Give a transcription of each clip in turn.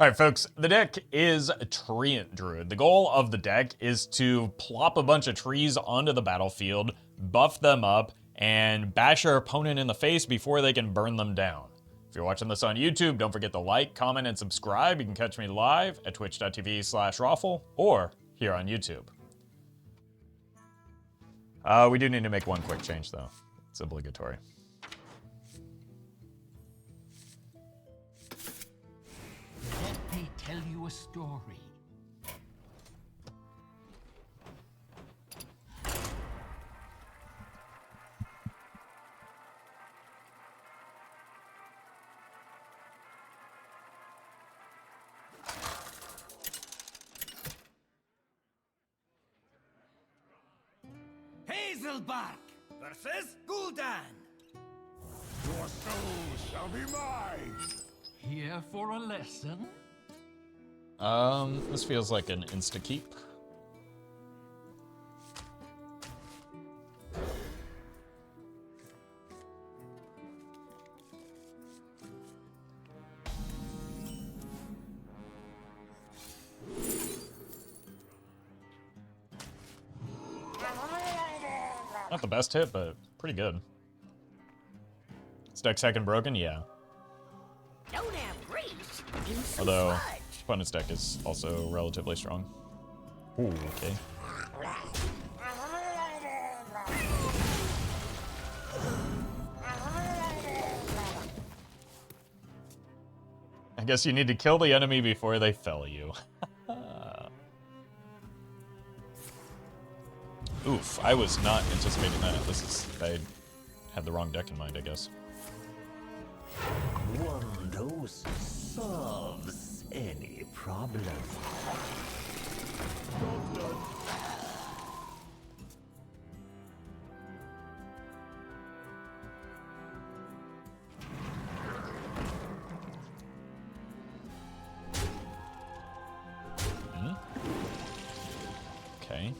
Alright folks, the deck is Treant Druid. The goal of the deck is to plop a bunch of trees onto the battlefield, buff them up, and bash your opponent in the face before they can burn them down. If you're watching this on YouTube, don't forget to like, comment, and subscribe. You can catch me live at twitch.tv/Roffle or here on YouTube. We do need to make one quick change though. It's obligatory. Let me tell you a story. Hazelbark versus Gul'dan. Your soul shall be mine! Here for a lesson? This feels like an insta-keep. Not the best hit, but pretty good. This deck's heckin' broken? Yeah. Don't have grease. Do some Although, fudge. opponent's deck is also relatively strong. Ooh, okay. I guess you need to kill the enemy before they fell you. Oof, I was not anticipating that. I had the wrong deck in mind, I guess. One dose solves any problem. Okay.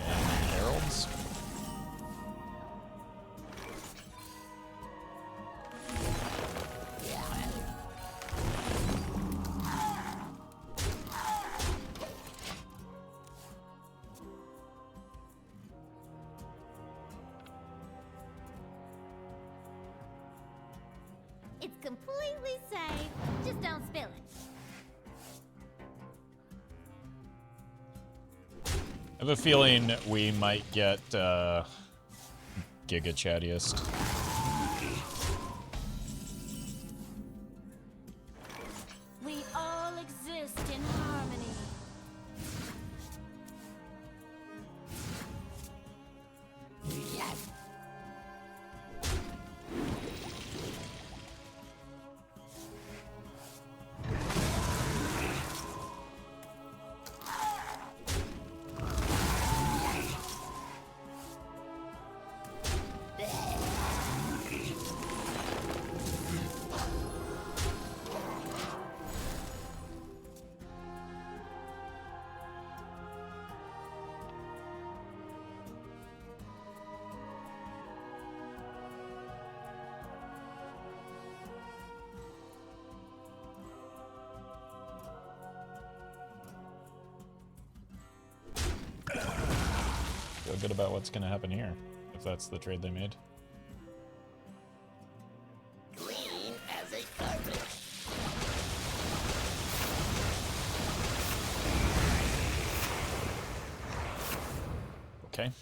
And Heralds. It's completely safe. Just don't spill it. I have a feeling we might get Giga Chattiest. We all exist in harmony. Feel good about what's gonna happen here, if that's the trade they made. Clean as a carpet. Okay.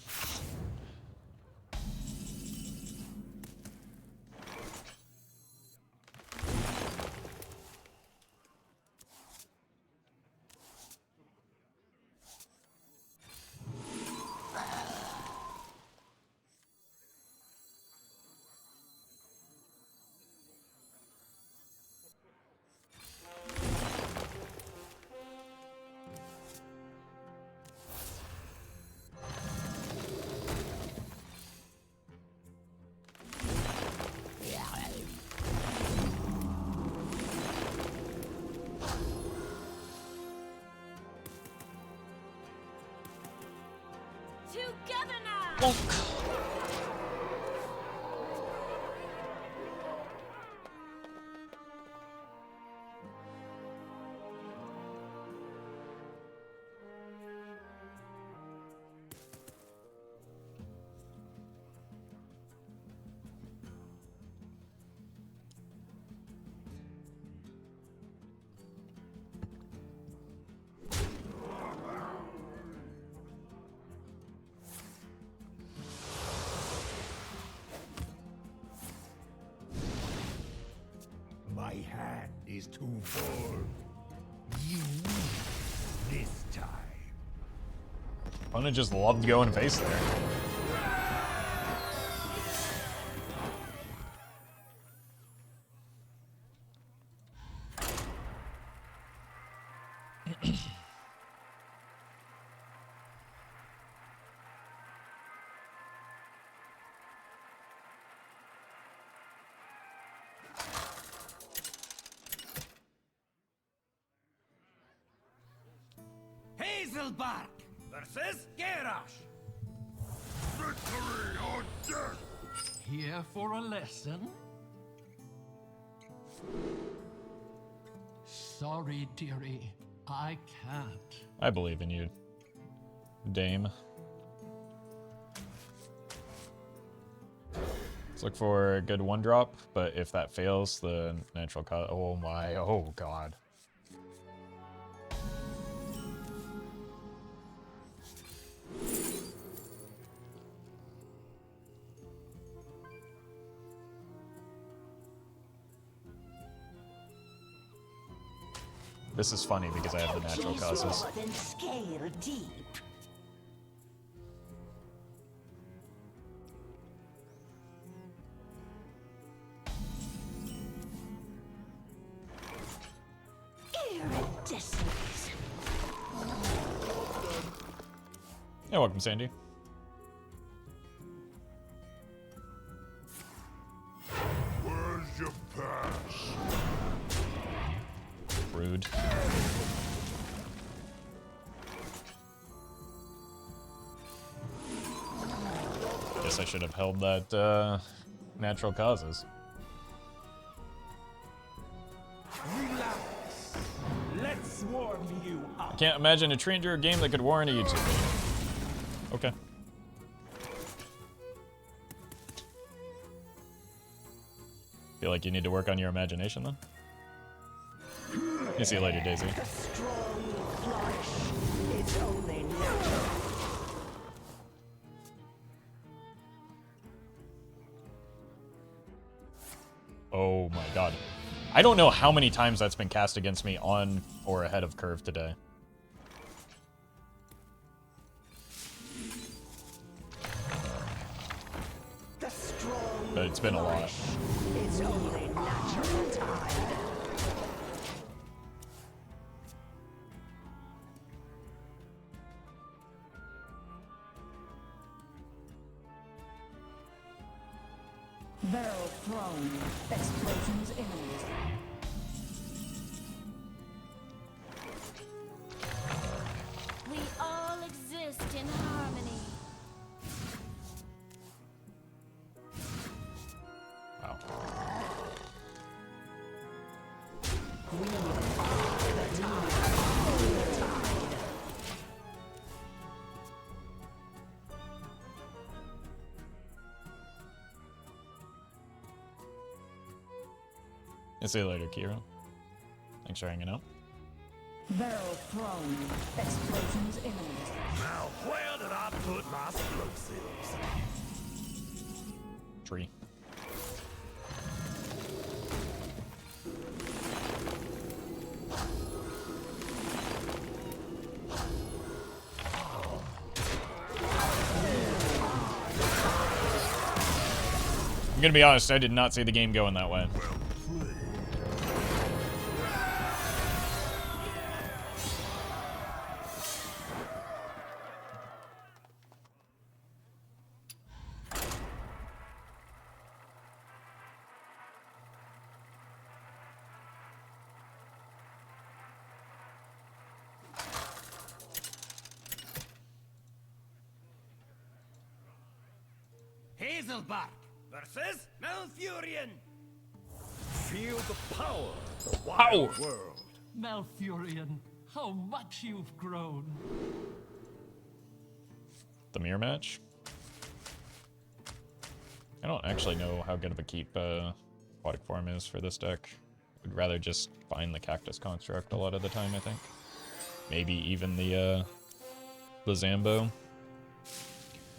Together now! Bonk. My hand is too full. You win this time. Opponent just loved going face there. Hazelbark versus Garrosh. Victory or death! Here for a lesson? Sorry, dearie. I can't. I believe in you, Dame. Let's look for a good one drop, but if that fails, the natural cut. Oh my, oh god. This is funny because I have the natural causes. More than scale deep. Iridescent. Yeah, welcome, Sandy. Where's your pass? Rude. Guess I should have held that natural causes. Relax. Let's warm you up. I can't imagine a Treant Druid game that could warrant a YouTube video. Okay. Feel like you need to work on your imagination then? You see you later, Daisy. The strong flourish. It's only natural. Oh my god. I don't know how many times that's been cast against me on or ahead of curve today. The strong But it's been a lot. It's only natural tide. Barrel thrown. Explosions imminent. We all exist in harmony. Wow. We are the tide. I'll see you later, Kira. Thanks for hanging out. Barrel thrown. Explosions imminent. Now where did I put my explosives? Tree. I'm gonna be honest, I did not see the game going that way. Hazelbark versus Malfurion. Feel the power of the Ow! wild world. Malfurion, how much you've grown. The mirror match? I don't actually know how good of a keep Aquatic Form is for this deck. I'd rather just find the Cactus Construct a lot of the time, I think. Maybe even the Zambo.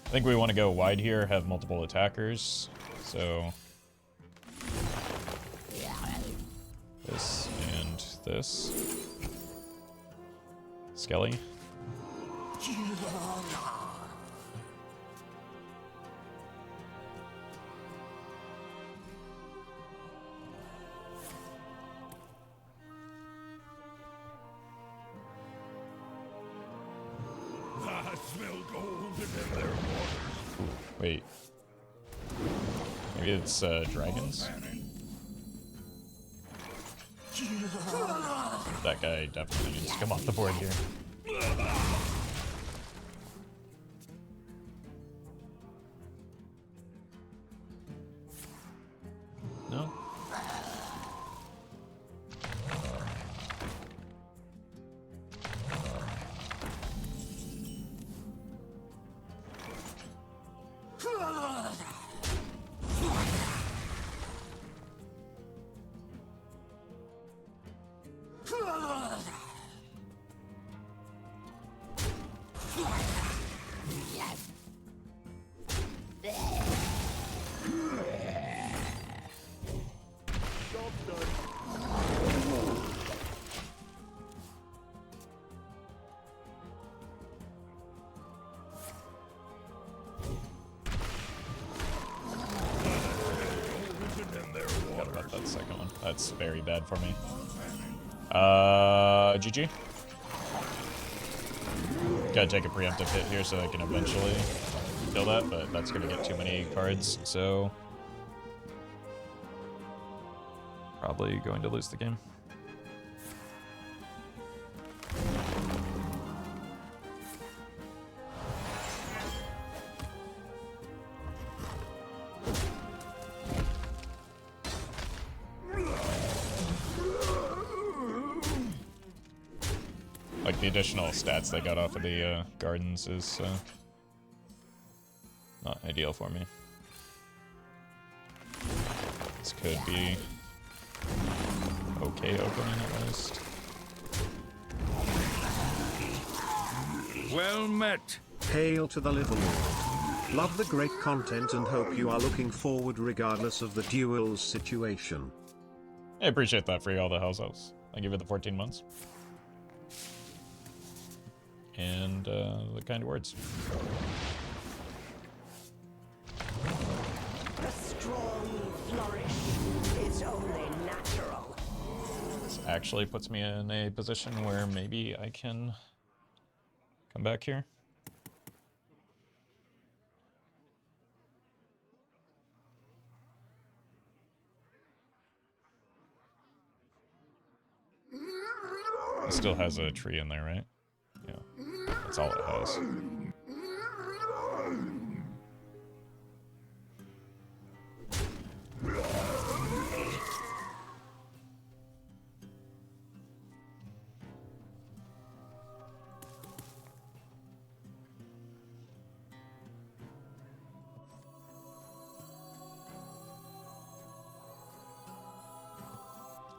I think we want to go wide here, have multiple attackers, so... this. Skelly. I smell gold in their waters. Wait. Maybe it's dragons? That guy definitely needs to come off the board here. No? Forgot about that second one. That's very bad for me. GG. Gotta take a preemptive hit here so I can eventually kill that, but that's gonna get too many cards, so probably going to lose the game. Like, the additional stats they got off of the gardens is not ideal for me. This could be okay opening at least. Well met. Hail to the Little Lord. Love the great content and hope you are looking forward regardless of the duels situation. I appreciate that for all the house elves. I give it the 14 months. And the kind words. A strong flourish is only natural. This actually puts me in a position where maybe I can come back here. It still has a tree in there, right? Yeah. That's all it has.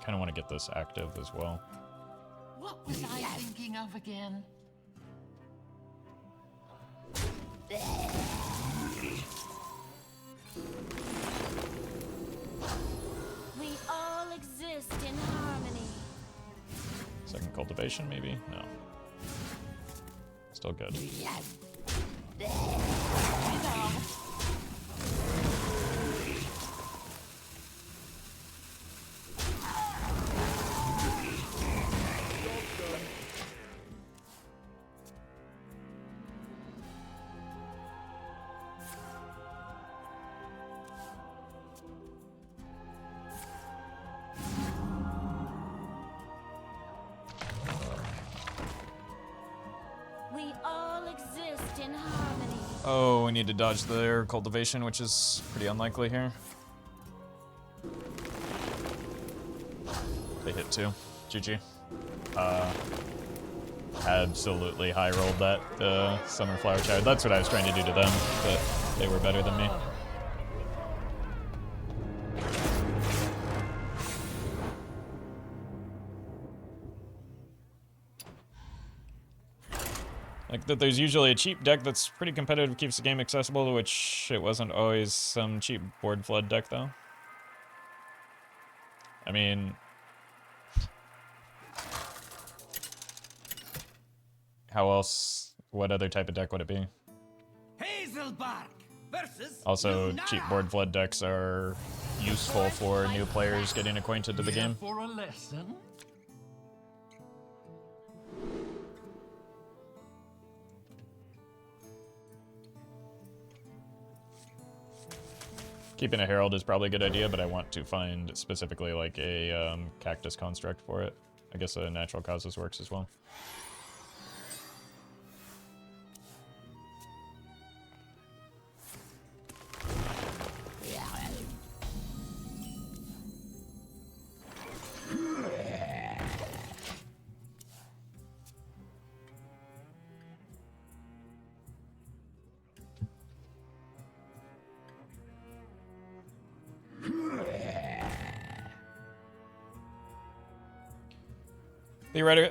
Kind of want to get this active as well. What was I thinking of again? We all exist in harmony. Second cultivation, maybe? No. Still good. We all exist in harmony. Oh, we need to dodge their cultivation, which is pretty unlikely here. They hit too. GG. Absolutely high rolled that summer Flowerchild. That's what I was trying to do to them, but they were better than me. Like, that there's usually a cheap deck that's pretty competitive, keeps the game accessible, which it wasn't always some cheap board flood deck, though. I mean, how else? What other type of deck would it be? Hazelbark versus Also, Lunara. cheap board flood decks are useful for new players getting acquainted to the Here game. for a lesson. Keeping a Herald is probably a good idea, but I want to find specifically like a Cactus Construct for it. I guess a Natural Causes works as well.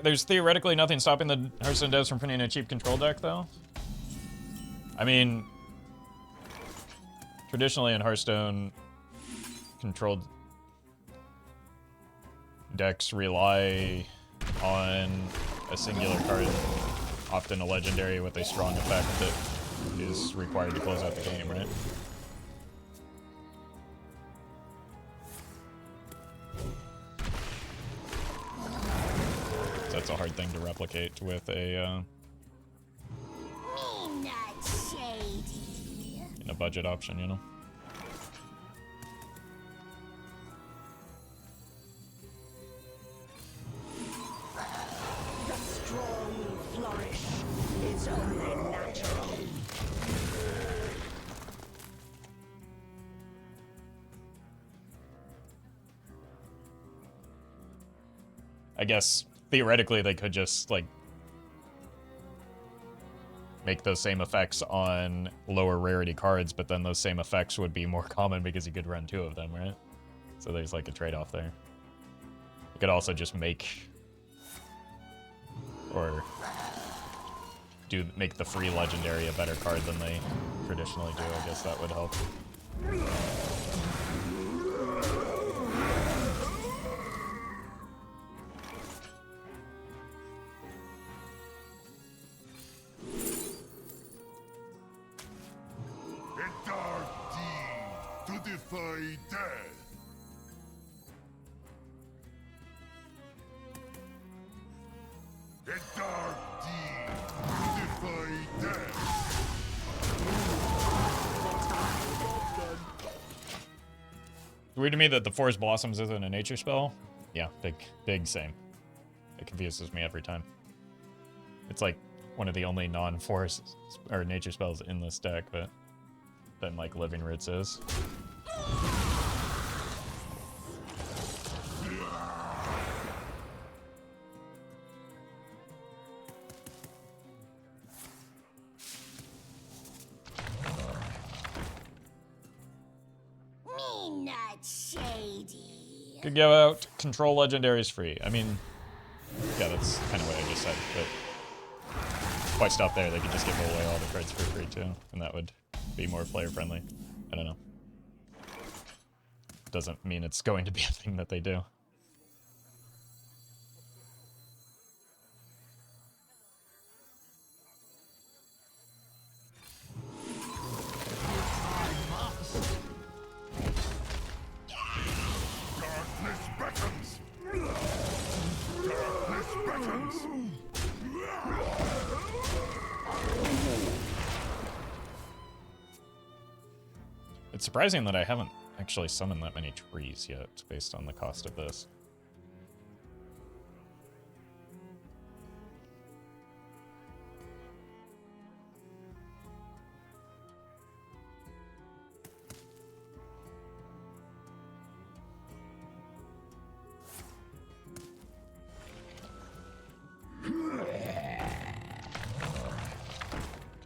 There's theoretically nothing stopping the Hearthstone devs from printing a cheap control deck, though. I mean, traditionally in Hearthstone, controlled decks rely on a singular card, often a legendary with a strong effect that is required to close out the game, right? That's a hard thing to replicate with a Me not shady. in a budget option, you know. The strong will flourish. It's only natural. I guess theoretically they could just like make those same effects on lower rarity cards, but then those same effects would be more common because you could run 2 of them, right? So there's like a trade-off there. You could also just make or make the free legendary a better card than they traditionally do. I guess that would help. A dark deed to defy death. A dark deed to defy death. Weird to me that the Forest Blossoms isn't a nature spell. Yeah, big same. It confuses me every time. It's like one of the only non-forest or nature spells in this deck, but then like Living Roots is. Me not shady. Could give out control legendaries free. I mean, yeah, that's kind of what I just said, but if I stop there, they could just give away all the cards for free too, and that would be more player friendly. I don't know. Doesn't mean it's going to be a thing that they do. Darkness beckons. Darkness beckons. It's surprising that I haven't actually summoned that many trees yet, based on the cost of this.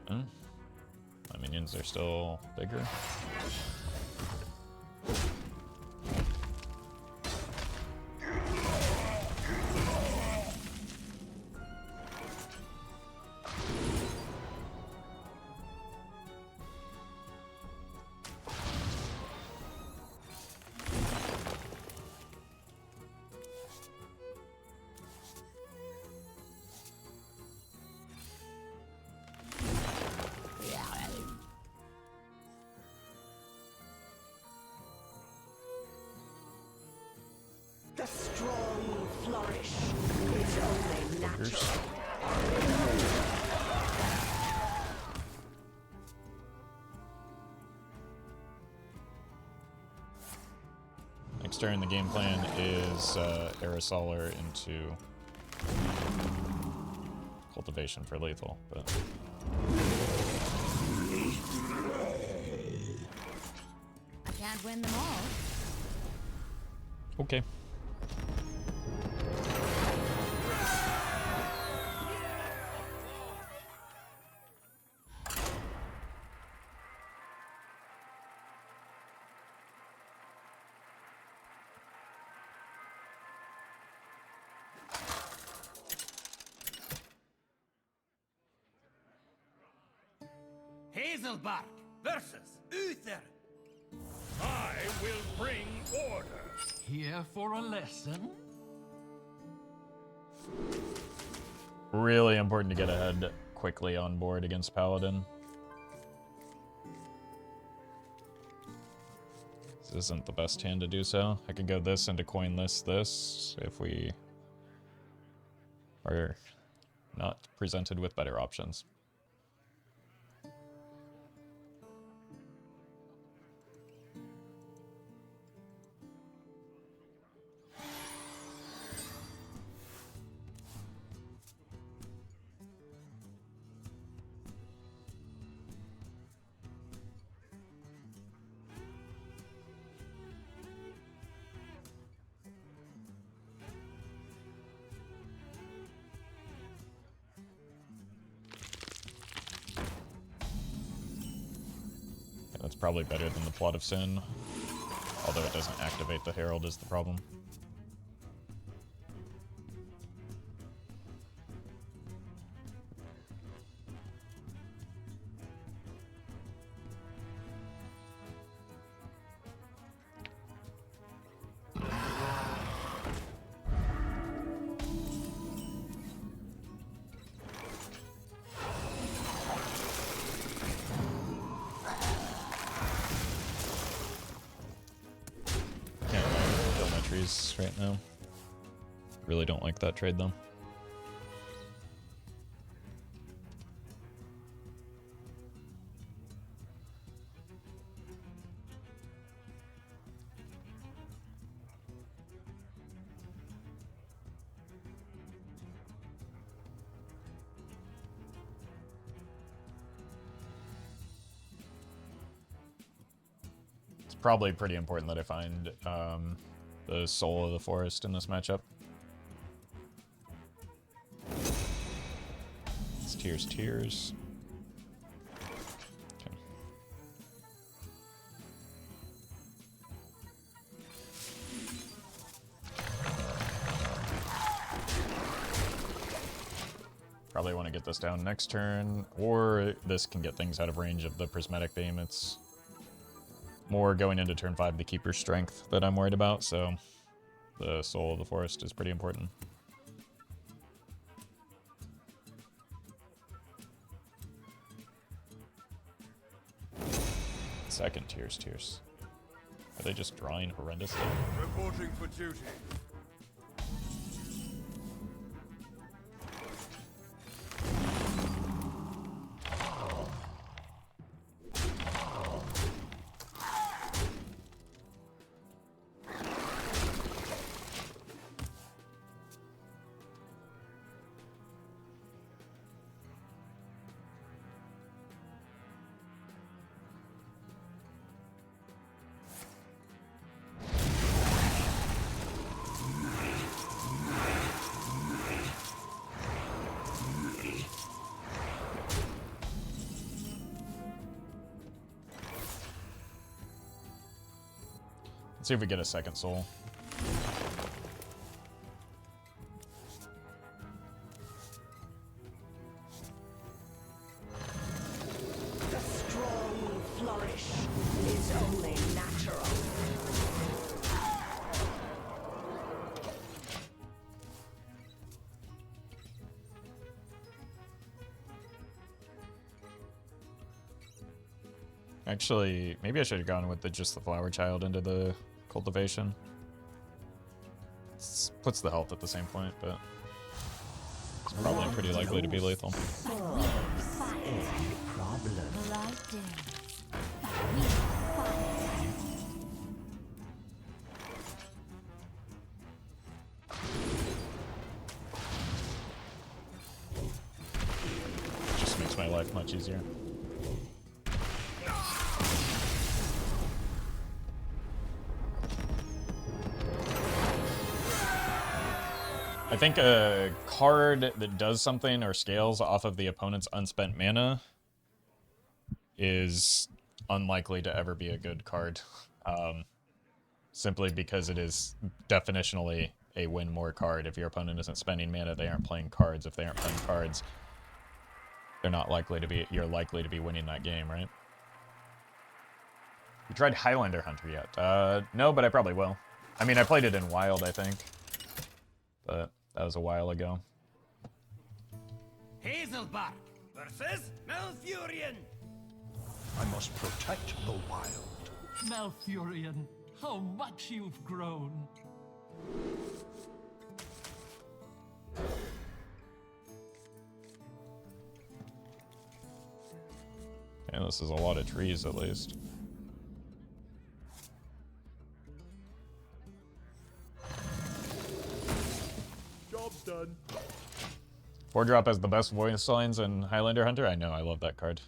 Okay. My minions are still bigger. flourish is only natural. Next turn, the game plan is Aerosoilizer into Cultivation for lethal, but Can't win them all. okay. Hazelbark versus Uther. I will bring order. Here for a lesson? Really important to get ahead quickly on board against Paladin. This isn't the best hand to do so. I could go this into coin this if we are not presented with better options. That's probably better than the Plot of Sin, although it doesn't activate the Herald is the problem. Right now. Really don't like that trade though. It's probably pretty important that I find the soul of the forest in this matchup. It's tears. Okay. Probably want to get this down next turn, or this can get things out of range of the Prismatic Beam. It's more going into turn 5 the Keeper's Strength that I'm worried about, so the Soul of the Forest is pretty important. Second tears. Are they just drawing horrendously? Reporting for duty. Let's see if we get a second soul. The strong flourish is only natural. Actually, maybe I should have gone with just the Flowerchild into the Cultivation. puts the health at the same point, but it's probably pretty likely to be lethal. Any problem? Just makes my life much easier. I think a card that does something or scales off of the opponent's unspent mana is unlikely to ever be a good card. Simply because it is definitionally a win more card. If your opponent isn't spending mana, they aren't playing cards. If they aren't playing cards, they're not likely to be, you're likely to be winning that game, right? You tried Highlander Hunter yet? No, but I probably will. I mean, I played it in Wild, I think. But that was a while ago. Hazelbark versus Malfurion. I must protect the wild. Malfurion, how much you've grown. Yeah, this is a lot of trees, at least. Job's done. 4-drop has the best voice lines in Highlander Hunter? I know, I love that card.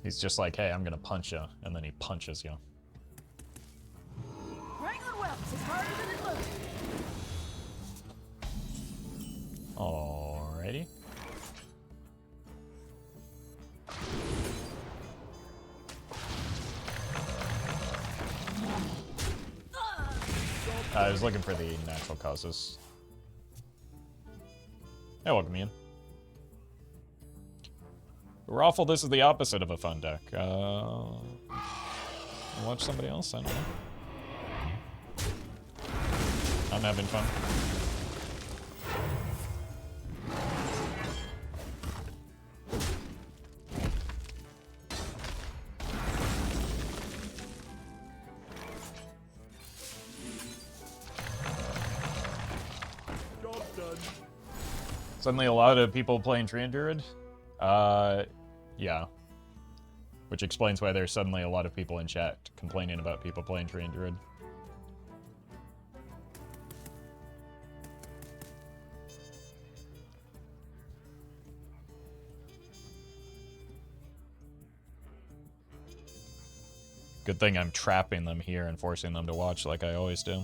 He's just like, hey, I'm gonna punch you, and then he punches you. Wrangling whelps is harder than it looks. Alrighty. I was looking for the natural causes. Hey, welcome in. Roffle, this is the opposite of a fun deck. Watch somebody else? I don't know. I'm having fun. Job's done. Suddenly a lot of people playing Treant Druid? Yeah. Which explains why there's suddenly a lot of people in chat complaining about people playing Treant Druid. Good thing I'm trapping them here and forcing them to watch like I always do.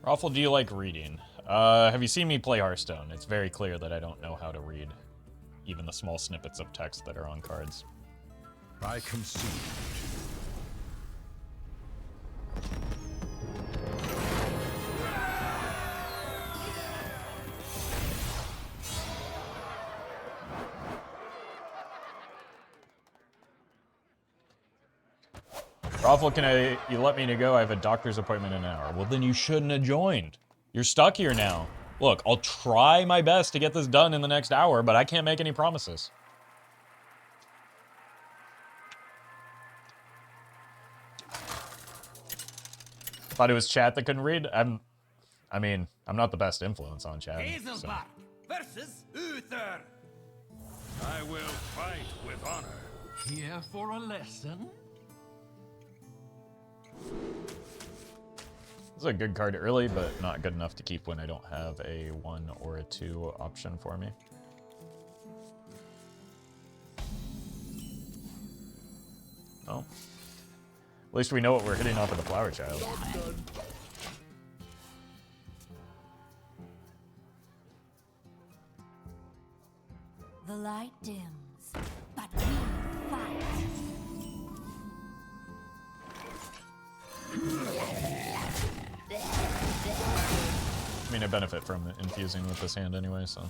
Roffle, do you like reading? Have you seen me play Hearthstone? It's very clear that I don't know how to read even the small snippets of text that are on cards. I concede. Roffle, you let me to go? I have a doctor's appointment in an hour. Well, then you shouldn't have joined. You're stuck here now. Look, I'll try my best to get this done in the next hour, but I can't make any promises. Thought it was chat that couldn't read? I mean, I'm not the best influence on chat. Hazelbark versus Uther. I will fight with honor. Here for a lesson? This is a good card early, but not good enough to keep when I don't have a 1 or a 2 option for me. Well, at least we know what we're hitting off of the Flowerchild. The light dims, but we fight. I mean, I benefit from infusing with this hand anyway, so... I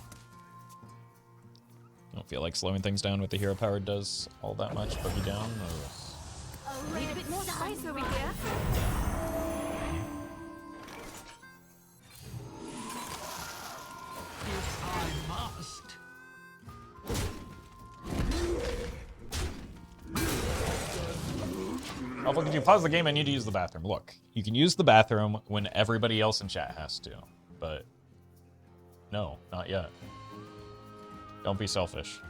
don't feel like slowing things down with the hero power does all that much, put me down. Or... Need a bit more space over here. If I must. Oh, look, could you pause the game? I need to use the bathroom. Look, you can use the bathroom when everybody else in chat has to, but no, not yet. Don't be selfish.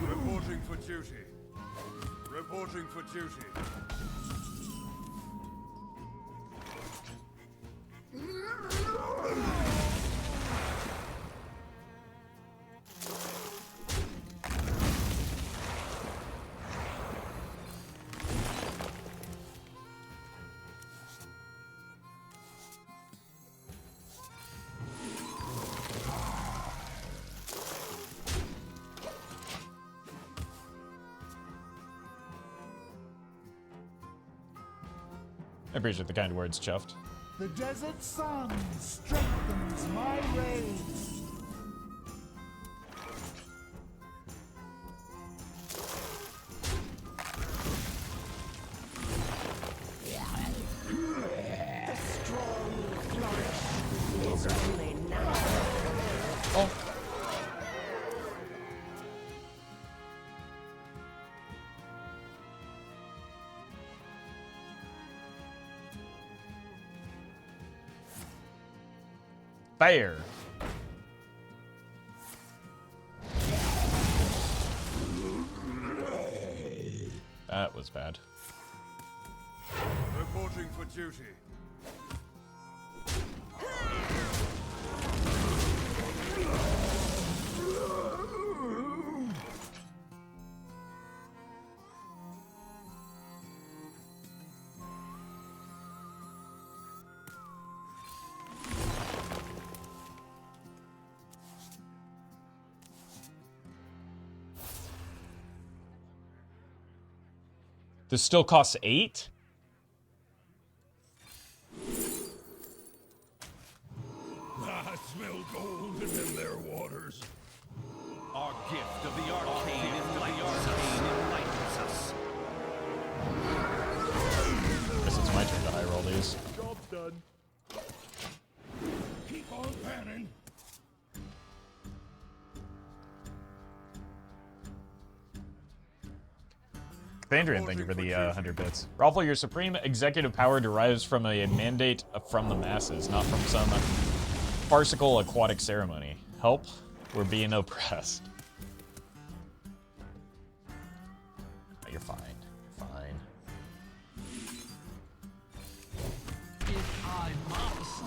Reporting for duty. Reporting for duty. I appreciate the kind words, Chuffed. The desert sun strengthens my rays. The strong flourish is only now. Oh. Fair. That was bad. Reporting for duty. This still costs 8? I smell golden in their waters. Our gift of the arcane enlightens us. Guess it's my turn to high roll these. Job done. Keep on panning. Thandrian, thank you for the 100 bits. Roffle, your supreme executive power derives from a mandate from the masses, not from some farcical aquatic ceremony. Help, we're being oppressed. You're fine. You're fine. If I must.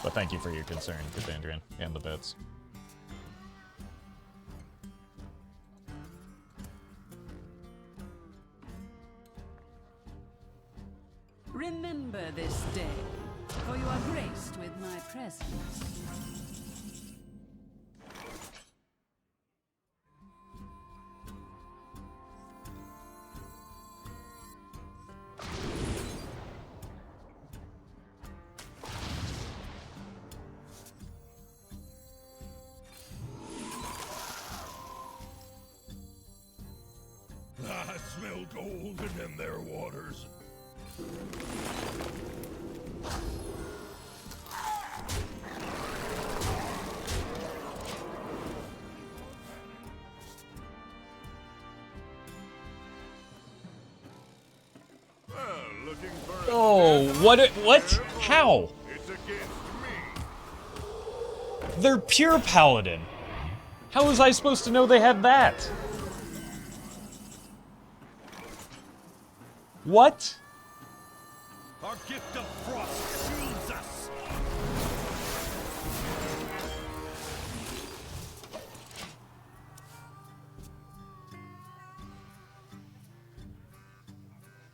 But thank you for your concern, Thandrian, and the bits. Remember this day, for you are graced with my presence. I smell golden in their waters. Looking for Oh, what? How? it's against me. They're pure paladin. How was I supposed to know they had that? What? Our gift of frost shields us.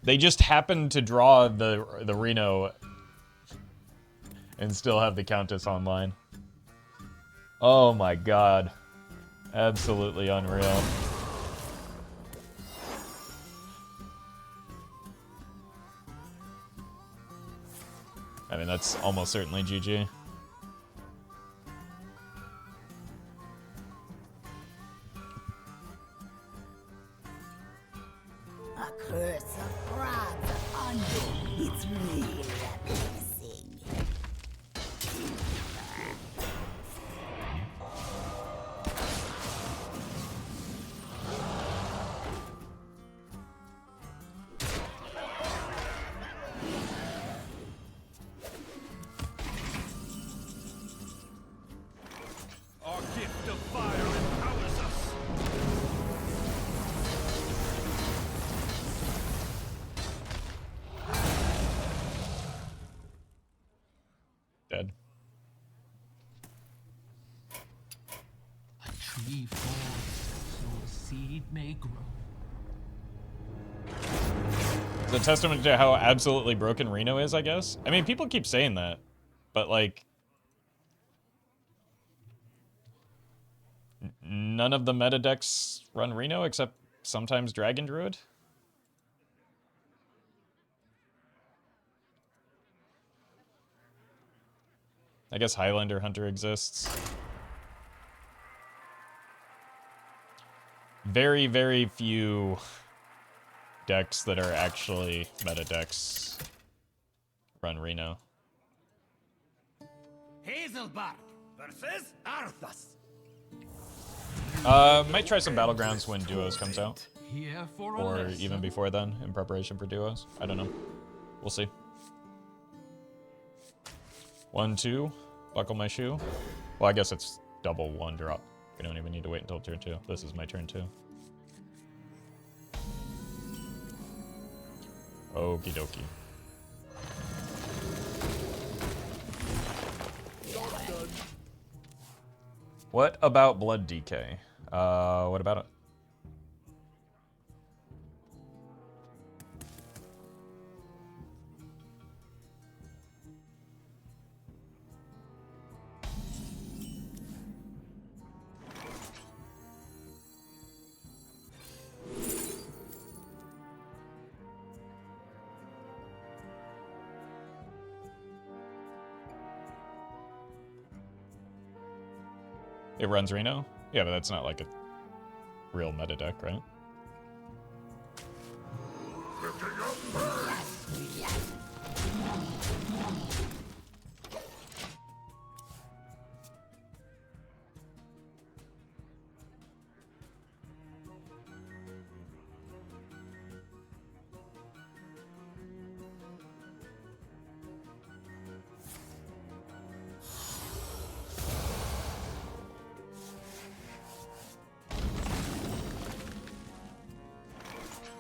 They just happened to draw the Reno and still have the Countess online. Oh my god. Absolutely unreal. I mean, that's almost certainly GG. A curse of frogs upon you. It's really a blessing. Our gift of fire empowers us. Dead. A tree falls so a seed may grow. It's a testament to how absolutely broken Reno is, I guess. I mean, people keep saying that, but like, none of the meta decks run Reno except sometimes Dragon Druid. I guess Highlander Hunter exists. Very, very few decks that are actually meta decks run Reno. Hazelbark versus Arthas. Might try some Battlegrounds when Duos comes out. Here for a Or lesson. even before then, in preparation for Duos. I don't know. We'll see. 1, 2. Buckle my shoe. Well, I guess it's double 1 drop. We don't even need to wait until turn 2. This is my turn 2. Okie dokie. What about Blood Decay? What about it? It runs Reno? Yeah, but that's not like a real meta deck, right?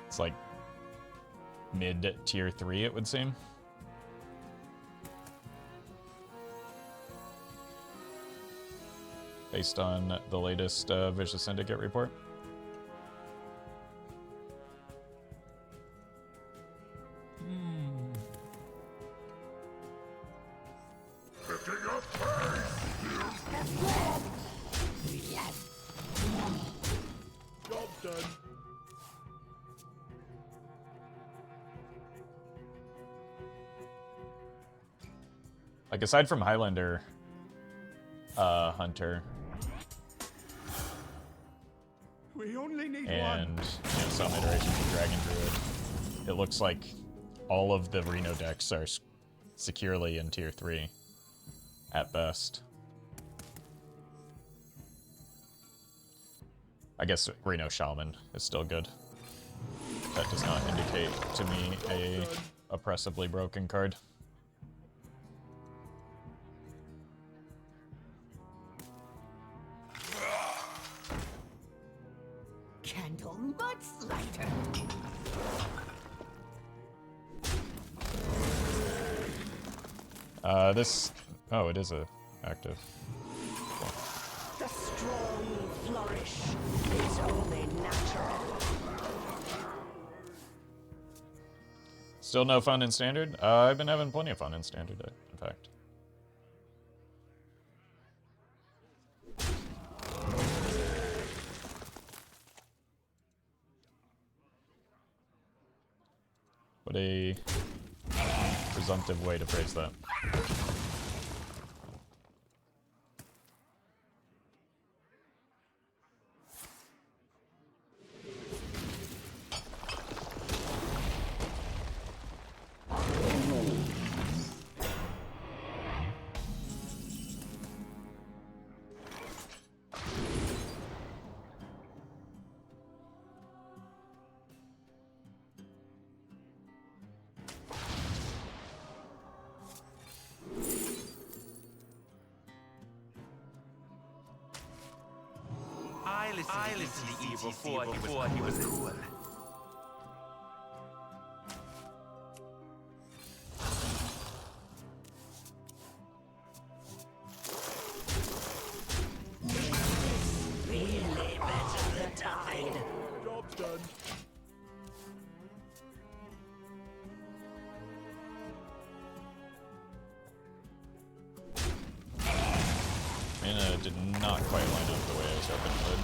It's like mid tier 3, it would seem. Based on the latest Vicious Syndicate report. Job done. Like, aside from Highlander Hunter We only need and one. some iterations of Dragon Druid, it looks like all of the Reno decks are securely in tier 3 at best. I guess Reno Shaman is still good. That does not indicate to me a oppressively broken card. Candle much lighter. This... Oh, it is a active. The strong flourish. It's only natural. Still no fun in Standard? I've been having plenty of fun in Standard, in fact. What a presumptive way to phrase that. I listened to Steve before he was cool. Really better the tide. Job's done. Mana did not quite line up the way I was hoping it would.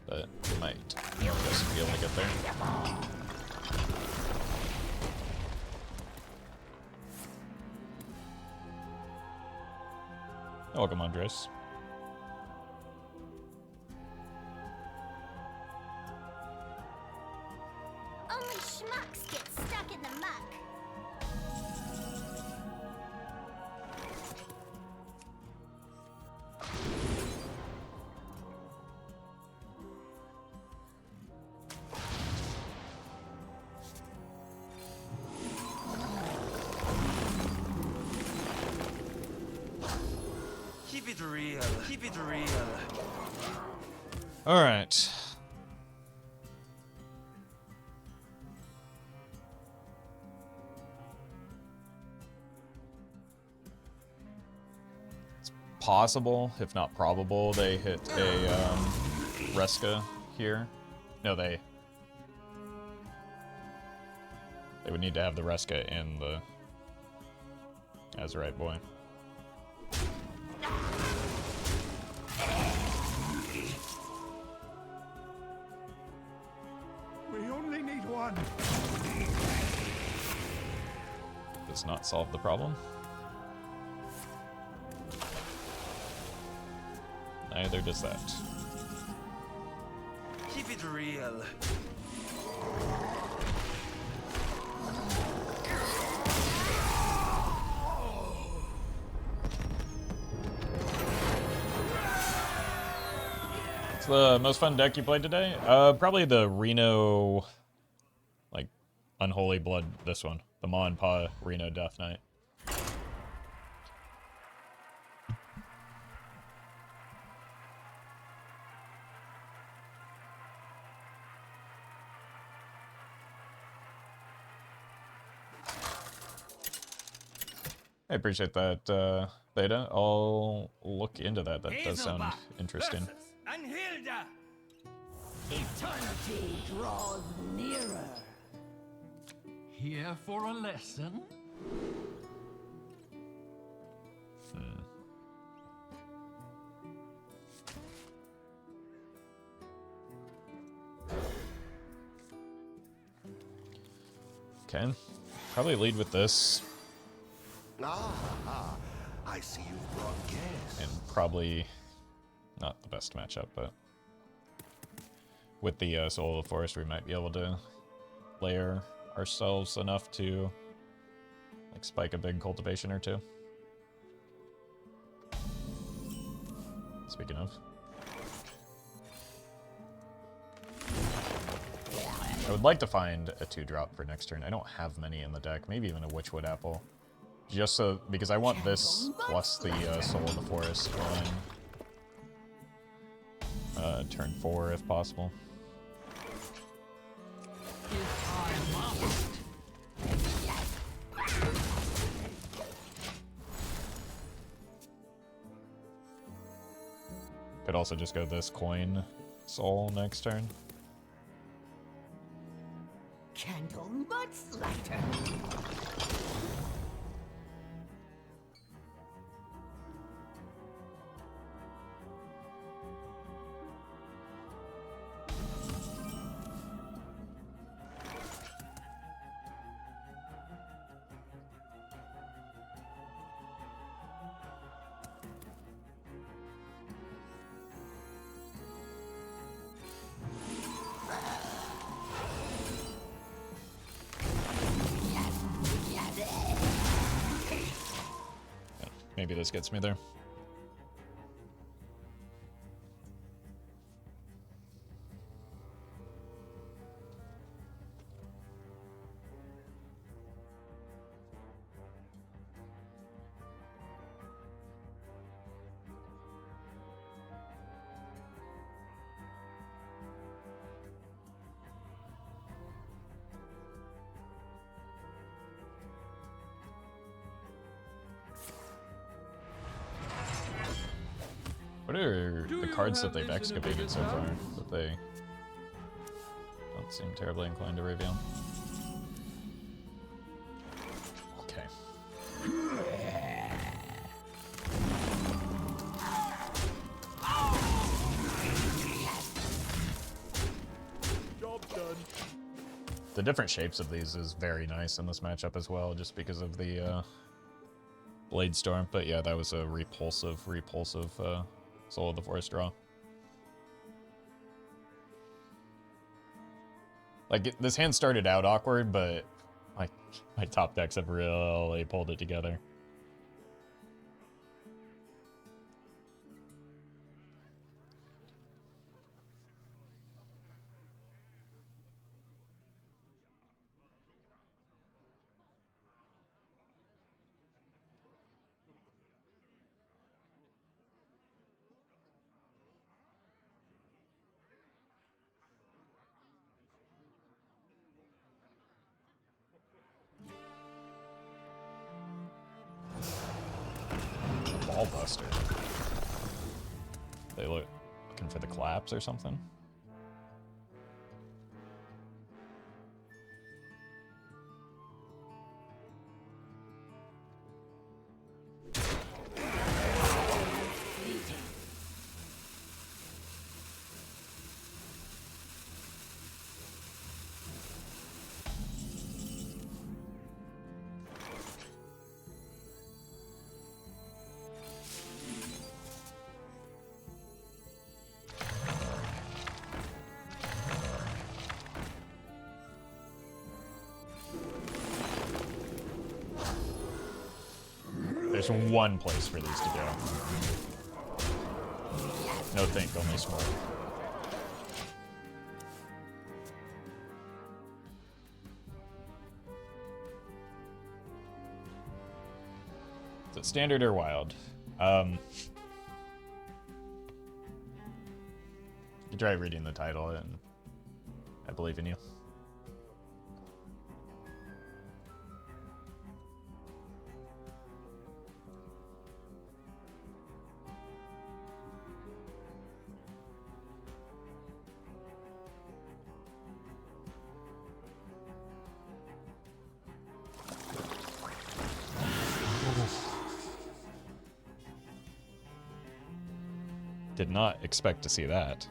But we might just be able to get there. Welcome, Andres. Only schmucks get stuck in the muck. Keep it real. Keep it real. All right. It's possible, if not probable, they hit a Reska here. No, they would need to have the Reska in the Azurite boy. We only need one. Does not solve the problem. Neither does that. Keep it real. What's the most fun deck you played today? Probably the Reno, like, Unholy Blood, this one. The Ma and Pa Reno Death Knight. I appreciate that, Beta. I'll look into that. That does sound interesting. And Hilda. Eternity draws nearer. Here for a lesson? Okay. Probably lead with this. I see you've brought guests. And probably not the best matchup, but with the Soul of the Forest, we might be able to layer ourselves enough to like spike a big cultivation or two. Speaking of, I would like to find a 2-drop for next turn. I don't have many in the deck, maybe even a Witchwood Apple. Just so, because I want this plus the Soul of the Forest on turn 4 if possible. If I must. Could also just go this coin Soul next turn. candle much lighter. Maybe this gets me there. What are the cards that they've excavated so far that they don't seem terribly inclined to reveal? Okay. Job done. The different shapes of these is very nice in this matchup as well, just because of the Blade Storm. But yeah, that was a repulsive Soul of the Forest draw. Like, this hand started out awkward, but my top decks have really pulled it together. Ballbuster. They looking for the collapse or something? There's one place for these to go. No think, only small. Is it standard or wild? You try reading the title and I believe in you. Did not expect to see that.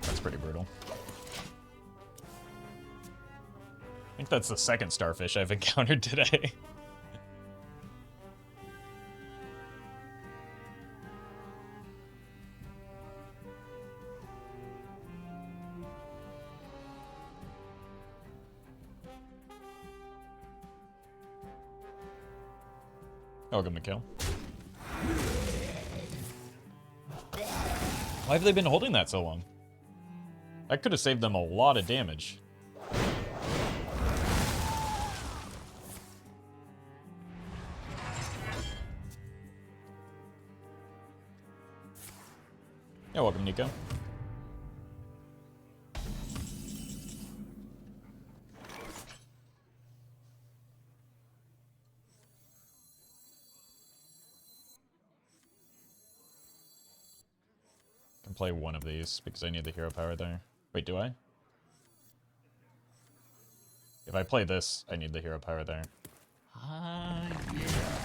That's pretty brutal. I think that's the second starfish I've encountered today. Welcome to kill. Why have they been holding that so long? That could have saved them a lot of damage. You're welcome, Nico. Can play one of these because I need the hero power there. Wait, do I? If I play this, I need the hero power there. Ah, yeah.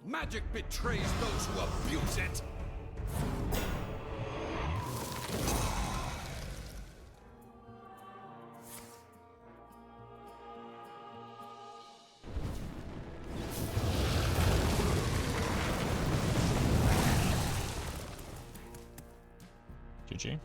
Magic betrays those who abuse it. GG.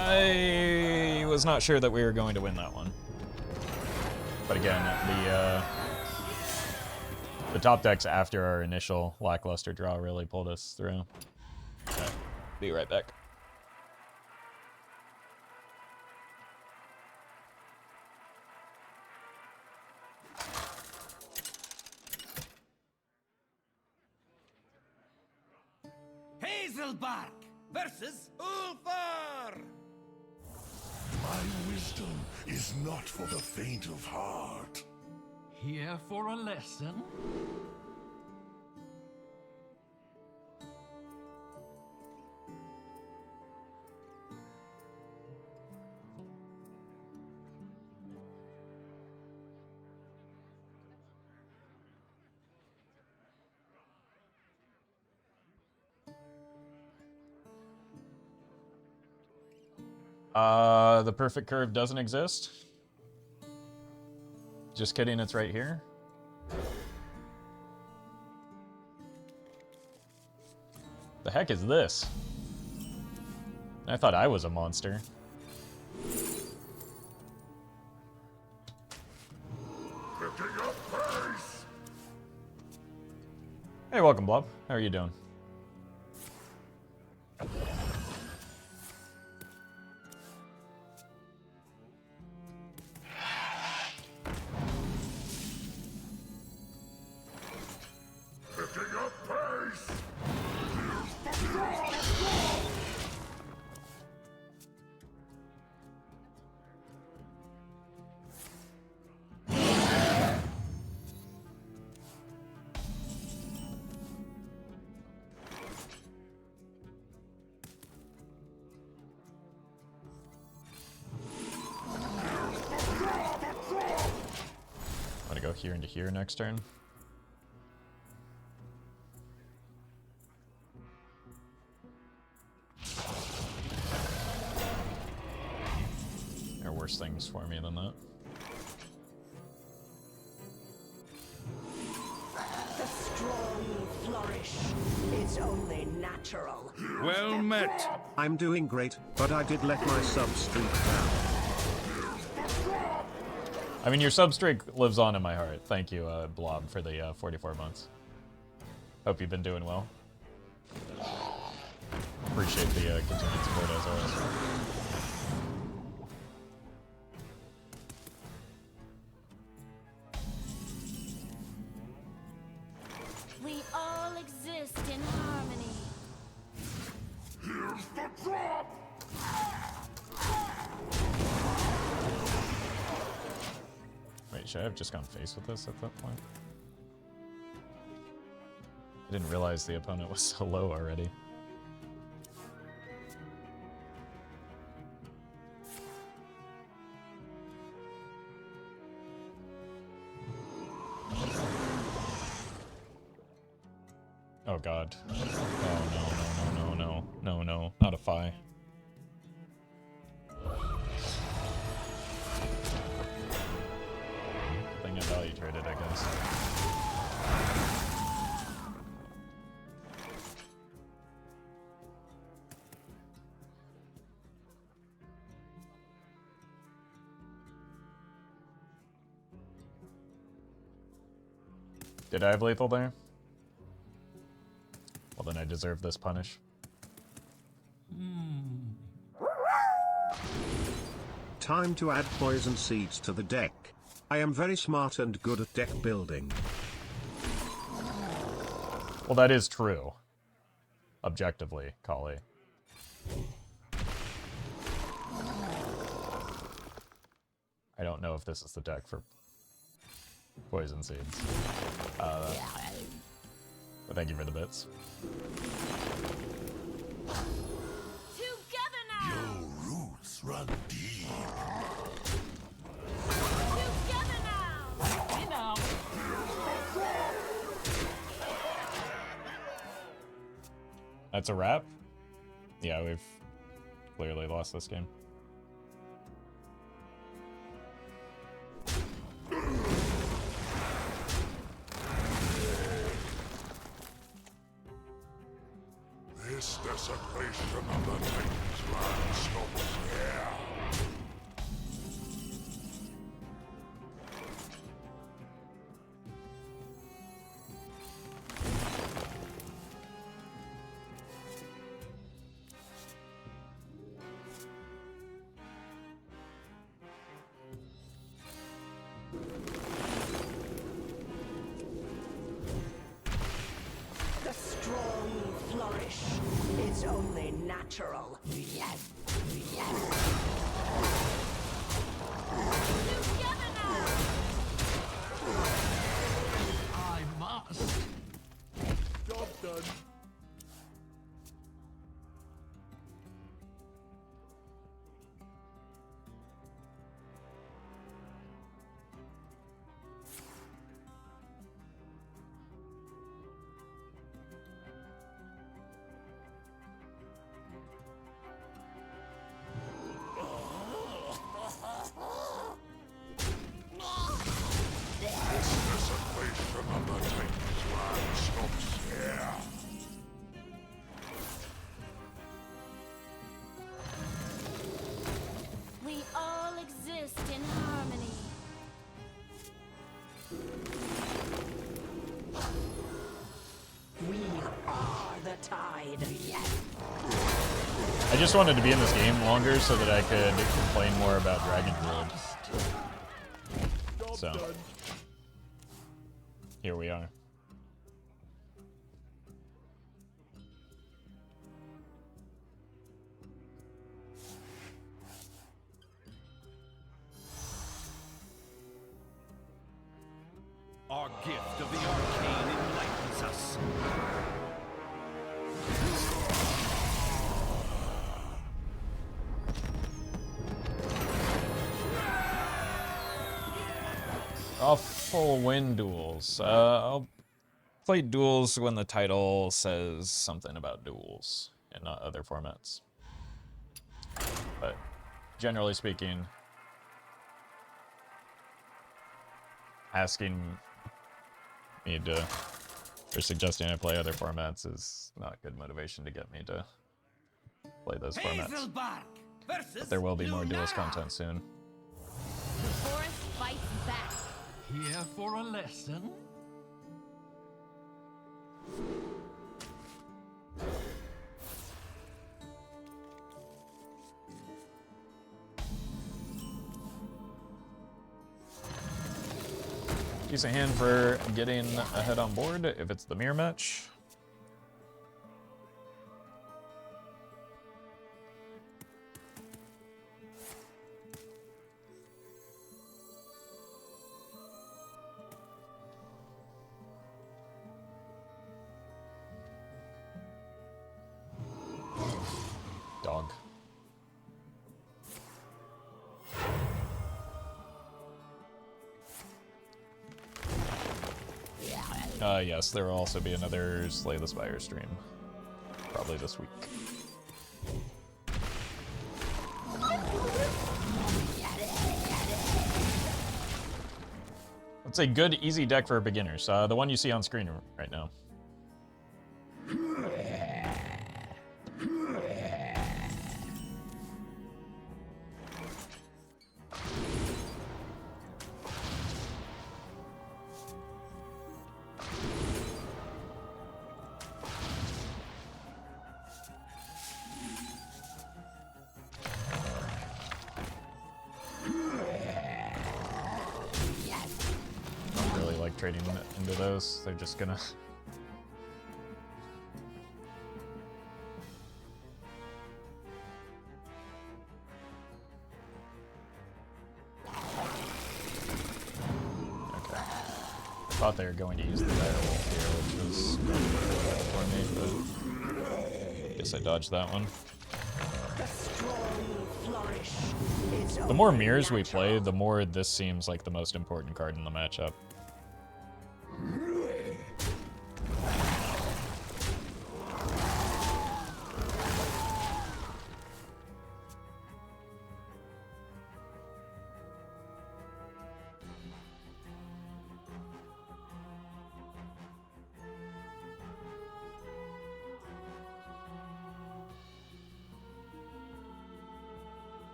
I was not sure that we were going to win that one. But again, the top decks after our initial lackluster draw really pulled us through. Okay, be right back. Hazelbark versus Ulfar! My wisdom is not for the faint of heart. Here for a lesson? The perfect curve doesn't exist. Just kidding, it's right here. The heck is this? I thought I was a monster. Hey, welcome, Blob. How are you doing? Here into here next turn. There are worse things for me than that. The strong flourish. It's only natural. Well met. I'm doing great, but I did let my sub streak down. I mean, your sub streak lives on in my heart. Thank you, Blob, for the 44 months. Hope you've been doing well. Appreciate the continued support as always. We all exist in harmony. Here's the drop! Wait, should I have just gone face with this at that point? I didn't realize the opponent was so low already. Oh god. Oh no, not a fi. Thing I value traded, I guess. Did I have lethal there? Well, then I deserve this punish. Time to add poison seeds to the deck. I am very smart and good at deck building. Well, that is true. Objectively, Kali. I don't know if this is the deck for poison seeds. But thank you for the bits. Together now! Your roots run deep. Together now! You know. That's a wrap? Yeah, we've clearly lost this game. This desecration of the Titan's land stops here. The strong flourish. It's only natural. Yes. Together now! I must. Job done. Desecration of the Titan's land stops here. We all exist in harmony. We are the tide. Yes. I just wanted to be in this game longer so that I could complain more about Dragon Druid. So, here we are. Our gift of the arcane enlightens us. Awful win duels. I'll play duels when the title says something about duels and not other formats. But generally speaking, asking me to, or suggesting I play other formats is not good motivation to get me to play those formats. But there will be more duels content soon. The forest fights back. Here for a lesson? Decent hand for getting ahead on board if it's the mirror match. Dog. Yes, there will also be another Slay the Spire stream. Probably this week. It's a good, easy deck for beginners. The one you see on screen right now. Trading into those, they're just gonna okay. Thought they were going to use the direwolf here, which was for me, but guess I dodged that one. The more mirrors we play, the more this seems like the most important card in the matchup.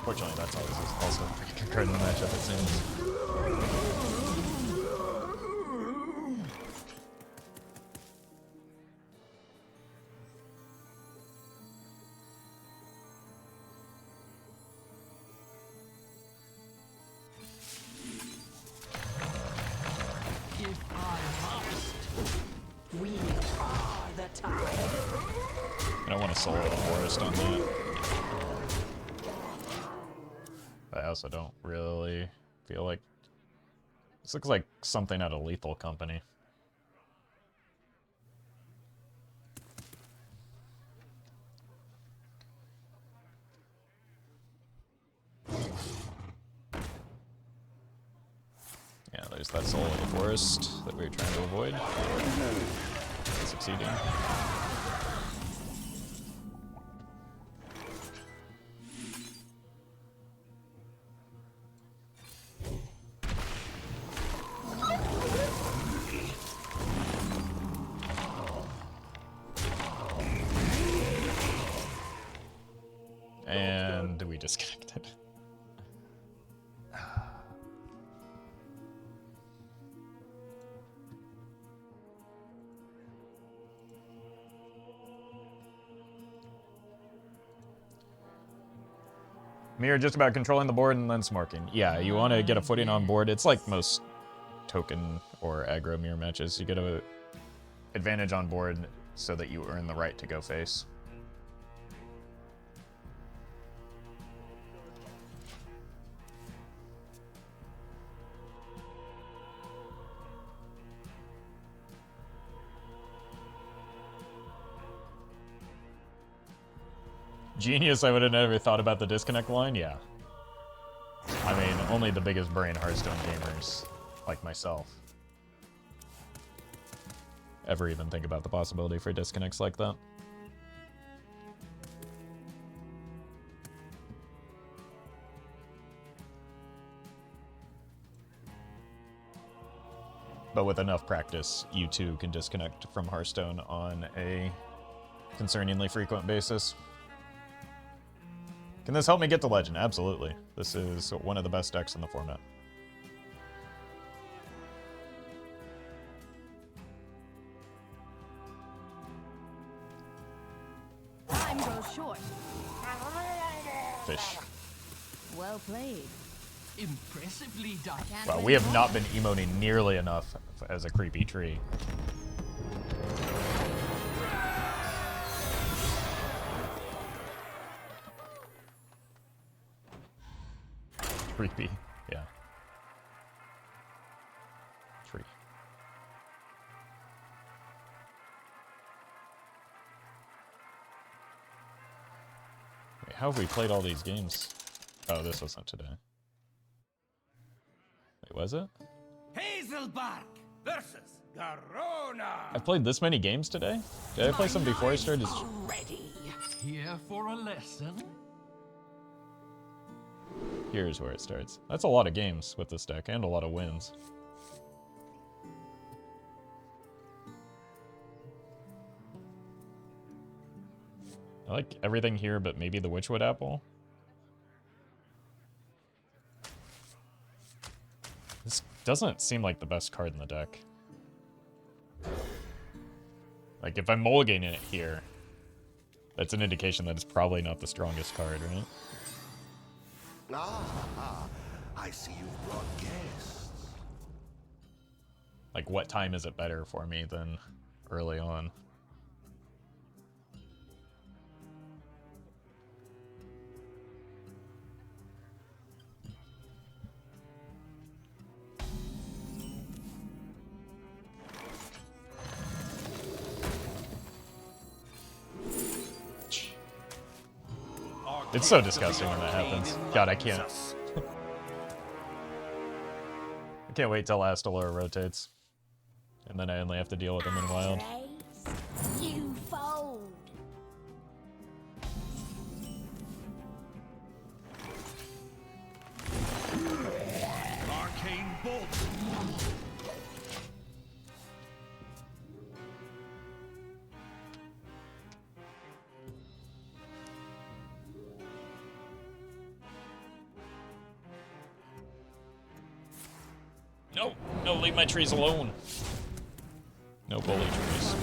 Fortunately, that's always also a pretty good card in the matchup, it seems. If I must, we are the tide. I don't want to solo the forest on that. I also don't really feel like... This looks like something out of Lethal Company. Yeah, there's that soul of the forest that we were trying to avoid. Succeeding. And we disconnected. Mirror just about controlling the board and then smarking. Yeah, you want to get a footing on board. It's like most token or aggro mirror matches. You get a advantage on board so that you earn the right to go face. Genius, I would have never thought about the disconnect line, yeah. I mean, only the biggest brain Hearthstone gamers, like myself, ever even think about the possibility for disconnects like that. But with enough practice, you too can disconnect from Hearthstone on a concerningly frequent basis. Can this help me get to Legend? Absolutely. This is one of the best decks in the format. Time goes short. Fish. Well played. Impressively done. Well, we have not been emoting nearly enough as a creepy tree. Creepy, yeah. Tree. Wait, how have we played all these games? Oh, this wasn't today. was it? Hazelbark versus Garona. I've played this many games today? Did I play some before I started? Ready. Here for a lesson? Here's where it starts. That's a lot of games with this deck, and a lot of wins. I like everything here, but maybe the Witchwood Apple. This doesn't seem like the best card in the deck. Like, if I'm mulliganing it here, that's an indication that it's probably not the strongest card, right? Ah, I see you've brought guests. Like, what time is it better for me than early on? It's so disgusting when that happens. God, I can't. I can't wait till Astalor rotates. And then I only have to deal with him in wild. You fold. Arcane bolt. No, no, leave my trees alone. No bully trees.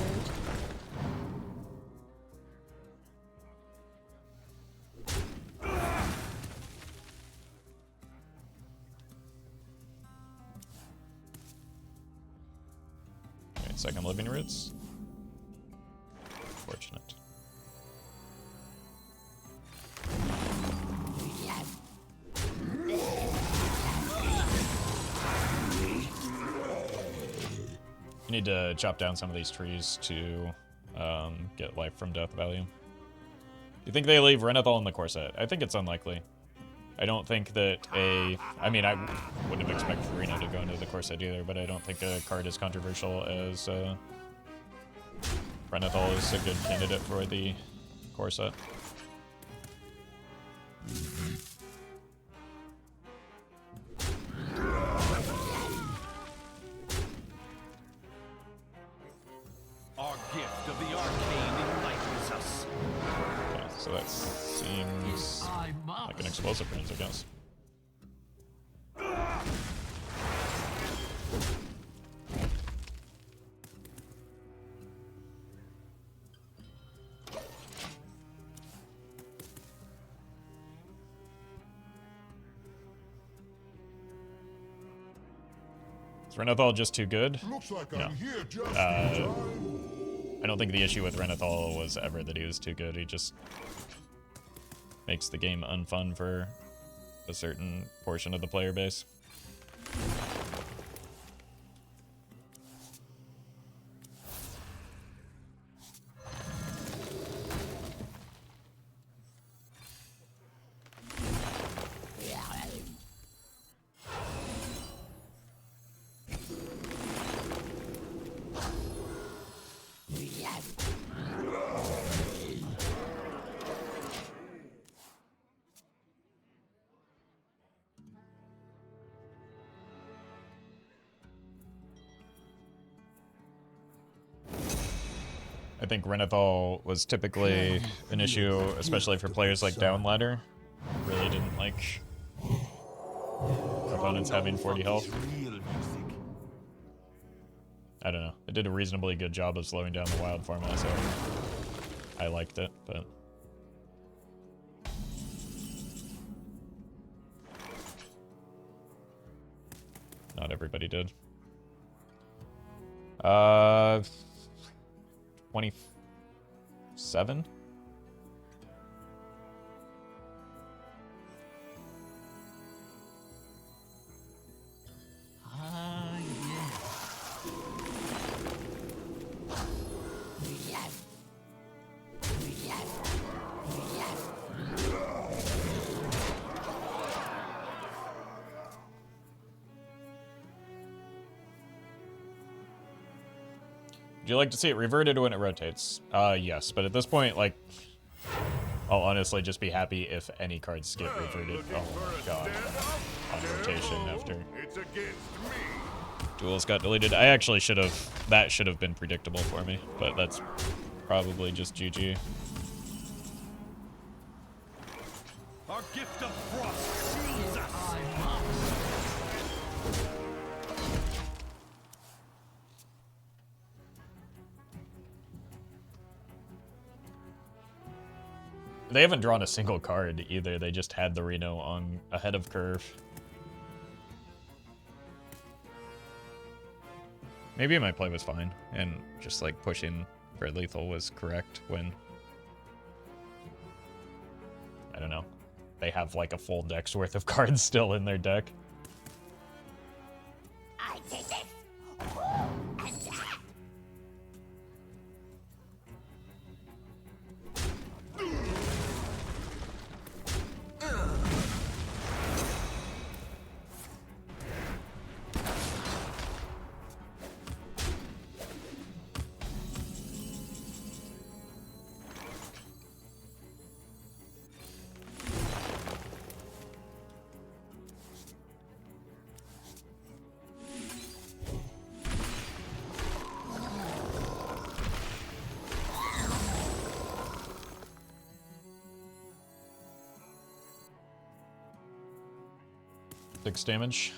Alright, second living roots. Fortunate. Need to chop down some of these trees to get life from death value. Do you think they leave Renathal in the core set? I think it's unlikely. I don't think that I mean, I wouldn't have expected Farina to go into the core set either, but I don't think a card as controversial as Renathal is a good candidate for the core set. Our gift of the arcane enlightens us. Okay, so that seems like an explosive range, I guess. Is Renathal just too good? Looks like No. I'm here just I don't think the issue with Renathal was ever that he was too good. He just makes the game unfun for a certain portion of the player base. I think Renathal was typically an issue, especially for players like Downladder. Really didn't like opponents having 40 health. I don't know. It did a reasonably good job of slowing down the wild format, so I liked it, but... not everybody did. 27? Ah, yes. Would you like to see it reverted when it rotates? Yes, but at this point, like, I'll honestly just be happy if any cards get reverted. Oh my god. On rotation after duels got deleted. I actually should have, that should have been predictable for me, but that's probably just GG. Our gift of frost seals us. They haven't drawn a single card either. They just had the Reno on ahead of curve. Maybe my play was fine, and just like pushing for lethal was correct when, I don't know, they have like a full deck's worth of cards still in their deck. I take this. Attack. Six damage.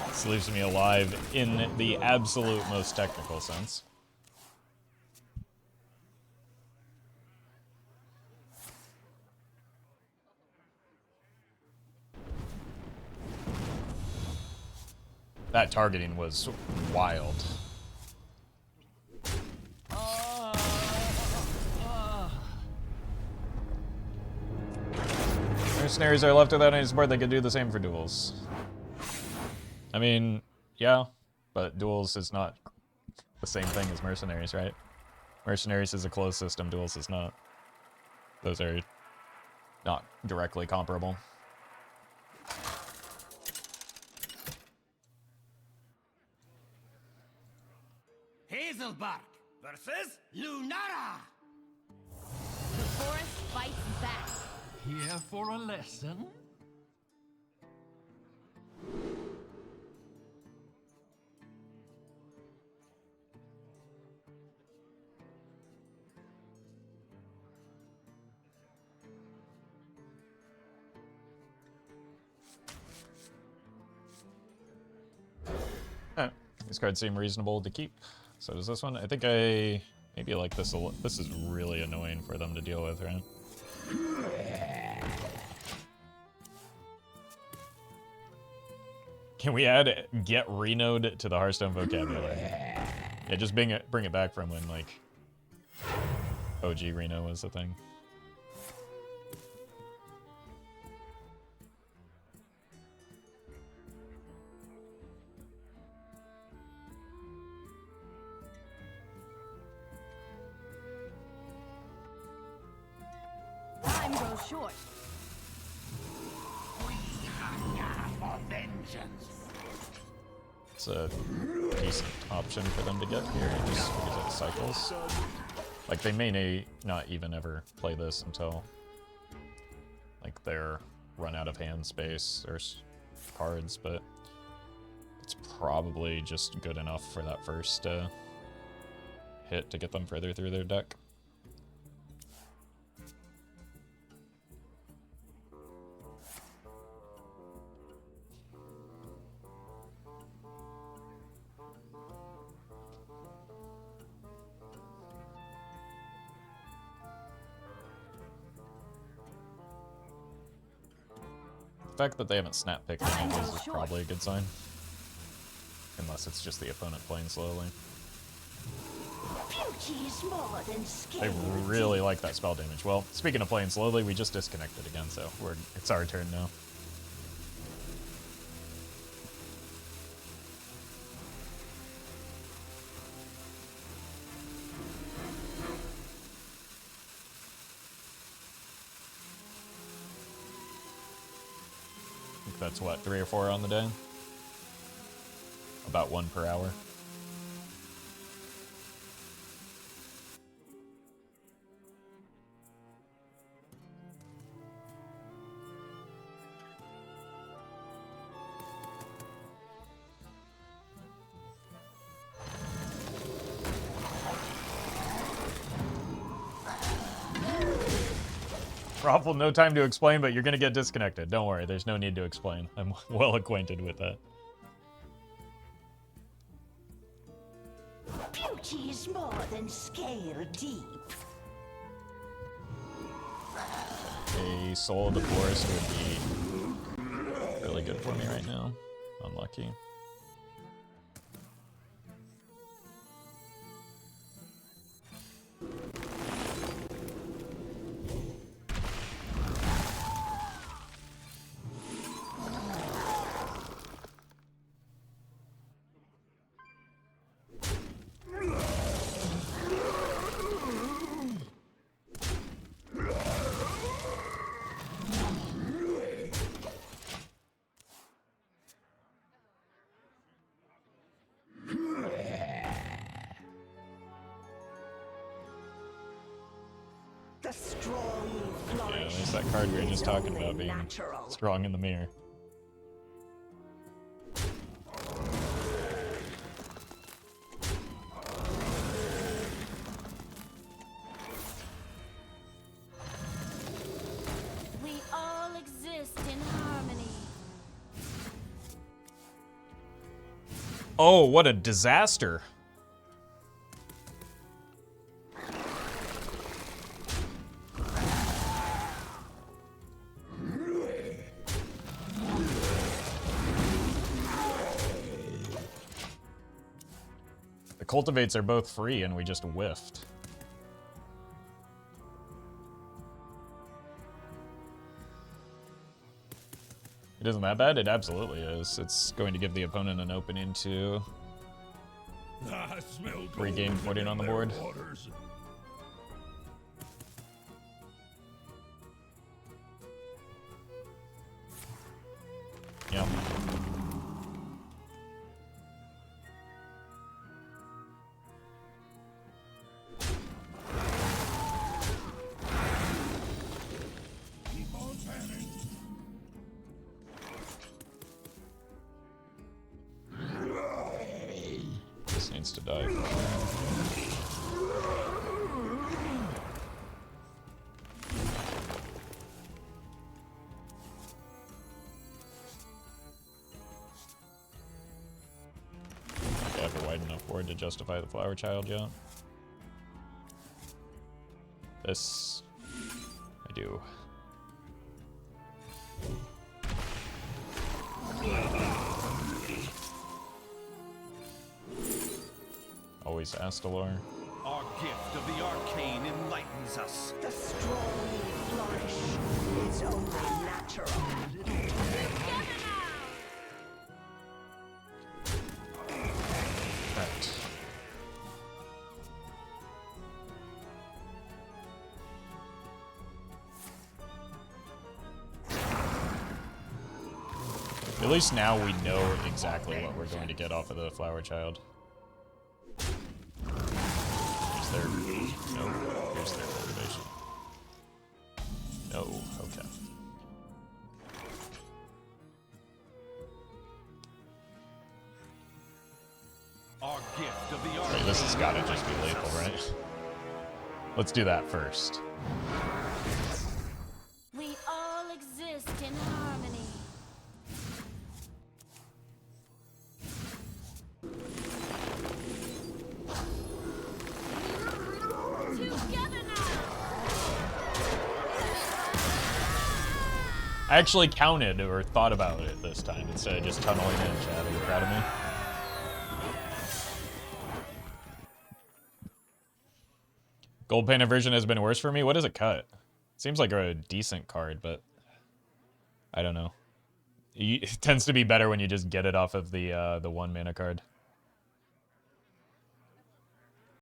This leaves me alive in the absolute most technical sense. That targeting was wild. Mercenaries are left without any support. They could do the same for duels. I mean, yeah, but duels is not the same thing as mercenaries, right? Mercenaries is a closed system, duels is not. Those are not directly comparable. Hazelbark versus Lunara. The forest fights back. Here for a lesson? These cards seem reasonable to keep. So does this one. I think I maybe like this a little. This is really annoying for them to deal with, right? Can we add get Renoed to the Hearthstone vocabulary? Yeah, just bring it back from when like OG Reno was the thing. Time grows short. For vengeance. It's a decent option for them to get here, just because it cycles. Like, they may not even ever play this until, like, they're run out of hand space or cards, but it's probably just good enough for that first hit to get them further through their deck. The fact that they haven't snap picked any of these is probably a good sign. Unless it's just the opponent playing slowly. Beauty is more than skill. They really like that spell damage. Well, speaking of playing slowly, we just disconnected again, so it's our turn now. think that's what, 3 or 4 on the day? About 1 per hour. Roffle, no time to explain, but you're gonna get disconnected. Don't worry, there's no need to explain. I'm well acquainted with that. Beauty is more than scale deep. A Soul of the Forest would be really good for me right now. Unlucky. The strong flourish. Yeah, at least that card we were just talking about being strong in the mirror. We all exist in harmony. Oh, what a disaster. The cultivates are both free and we just whiffed. It isn't that bad? It absolutely is. It's going to give the opponent an open into regain footing on the board. Yep. This needs to die. I have a wide enough board to justify the Flowerchild yet. This I do. Always Astalor. Our gift of the arcane enlightens us. The strong flourish is only natural. Right. At least now we know exactly what we're going to get off of the Flowerchild. Here's their... No. Here's their cultivation. No. Okay. Our gift of the Wait, this has got to just be lethal, right? Let's do that first. We all exist in harmony. Together now. I actually counted or thought about it this time instead of just tunneling in, Chad. Are you proud of me? Gold painted version has been worse for me. What does it cut? Seems like a decent card, but I don't know. It tends to be better when you just get it off of the 1 mana card.